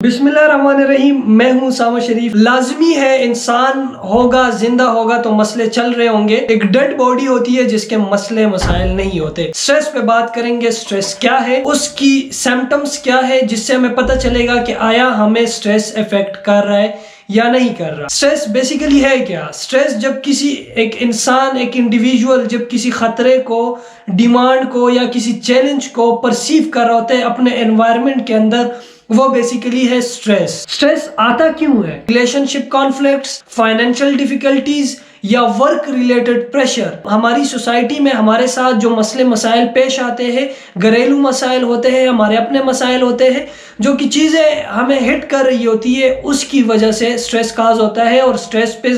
बिस्मिल्लाहिर्रहमानिर्रहीम। मैं हूं सामा शरीफ। लाजमी है इंसान होगा, जिंदा होगा तो मसले चल रहे होंगे। एक डेड बॉडी होती है जिसके मसले मसाइल नहीं होते। स्ट्रेस पे बात करेंगे। स्ट्रेस क्या है, उसकी सिम्टम्स क्या है, जिससे हमें पता चलेगा कि आया हमें स्ट्रेस इफेक्ट कर रहा है या नहीं कर रहा। स्ट्रेस बेसिकली है क्या? स्ट्रेस जब किसी एक इंसान, एक इंडिविजुअल जब किसी खतरे को, डिमांड को या किसी चैलेंज को परसीव कर रहा होता है अपने एनवायरनमेंट के अंदर, वो बेसिकली है स्ट्रेस। स्ट्रेस आता क्यों है? रिलेशनशिप कॉन्फ्लिक्ट्स, फाइनेंशियल डिफिकल्टीज या वर्क रिलेटेड प्रेशर। हमारी सोसाइटी में हमारे साथ जो मसले मसाइल पेश आते हैं, घरेलू मसाइल होते हैं, हमारे अपने मसाइल होते हैं, जो कि चीज़ें हमें हिट कर रही होती है, उसकी वजह से स्ट्रेस काज होता है। और स्ट्रेस पे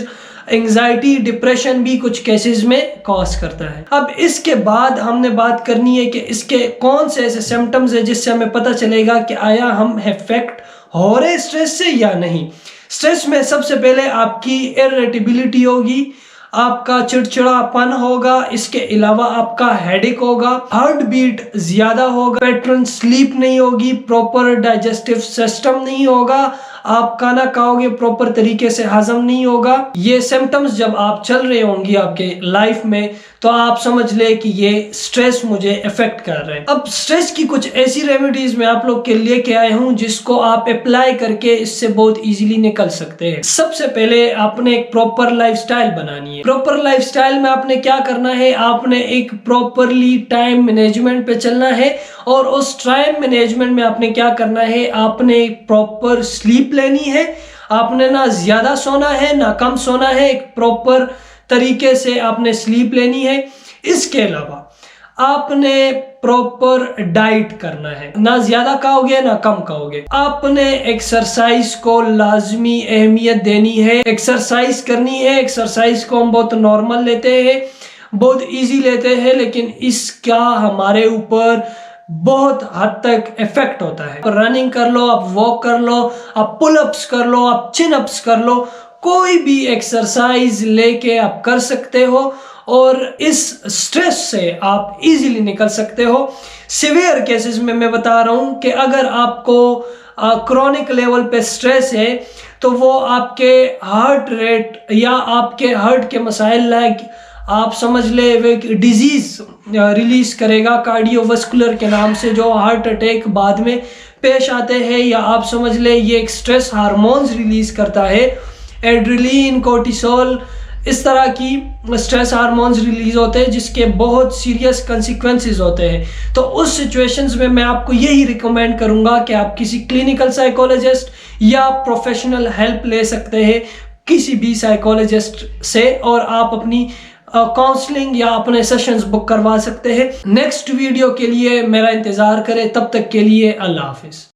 एंजाइटी, डिप्रेशन भी कुछ केसेस में कॉज करता है। अब इसके बाद हमने बात करनी है कि इसके कौन से ऐसे सिम्टम्स है जिससे हमें पता चलेगा कि आया हम इफेक्ट हो रहे स्ट्रेस से या नहीं। स्ट्रेस में सबसे पहले आपकी इरिटेबिलिटी होगी, आपका चिड़चिड़ापन होगा, इसके अलावा आपका हेडेक होगा, हार्ट बीट ज्यादा होगा, पैटर्न स्लीप नहीं होगी, प्रॉपर डाइजेस्टिव सिस्टम नहीं होगा, आप खाना खाओगे प्रॉपर तरीके से हजम नहीं होगा। ये सिम्टम्स जब आप चल रहे होंगी आपके लाइफ में, तो आप समझ ले कि ये स्ट्रेस मुझे इफेक्ट कर रहे हैं। अब स्ट्रेस की कुछ ऐसी रेमेडीज मैं आप लोग के लिए लेके आया हूं जिसको आप अप्लाई करके इससे बहुत इजीली निकल सकते हैं। सबसे पहले आपने एक प्रॉपर लाइफस्टाइल बनानी है। प्रॉपर लाइफस्टाइल में आपने क्या करना है, आपने एक प्रॉपरली टाइम मैनेजमेंट पे चलना है। और उस टाइम मैनेजमेंट में आपने क्या करना है, आपने प्रॉपर स्लीप लेनी है। आपने ना ज्यादा सोना है ना कम सोना है, एक प्रॉपर तरीके से आपने स्लीप लेनी है। इसके अलावा आपने प्रॉपर डाइट करना है, ना ज्यादा खाओगे ना कम खाओगे। आपने एक्सरसाइज को लाजमी अहमियत देनी है, एक्सरसाइज करनी है। एक्सरसाइज को हम बहुत नॉर्मल लेते हैं, बहुत इजी लेते हैं, लेकिन इसका हमारे ऊपर बहुत हद तक इफेक्ट होता है। रनिंग कर लो, आप वॉक कर लो, आप पुल अप्स कर लो, आप चिन अप्स कर लो, कोई भी एक्सरसाइज लेके आप कर सकते हो और इस स्ट्रेस से आप इजीली निकल सकते हो। सिवियर केसेस में मैं बता रहा हूं कि अगर आपको क्रोनिक लेवल पे स्ट्रेस है तो वो आपके हार्ट रेट या आपके हार्ट के मसाइल लाइक आप समझ ले वे डिजीज रिलीज करेगा कार्डियोवास्कुलर के नाम से, जो हार्ट अटैक बाद में पेश आते हैं। या आप समझ ले ये एक स्ट्रेस हार्मोन्स रिलीज करता है, एड्रेनलिन, कोर्टिसोल, इस तरह की स्ट्रेस हार्मोन्स रिलीज होते हैं जिसके बहुत सीरियस कंसिक्वेंसेस होते हैं। तो उस सिचुएशंस में मैं आपको यही रिकमेंड करूंगा कि आप किसी क्लिनिकल साइकोलॉजिस्ट या प्रोफेशनल हेल्प ले सकते हैं किसी भी साइकोलॉजिस्ट से, और आप अपनी काउंसलिंग या अपने सेशंस बुक करवा सकते हैं। नेक्स्ट वीडियो के लिए मेरा इंतजार करें, तब तक के लिए अल्लाह हाफिज।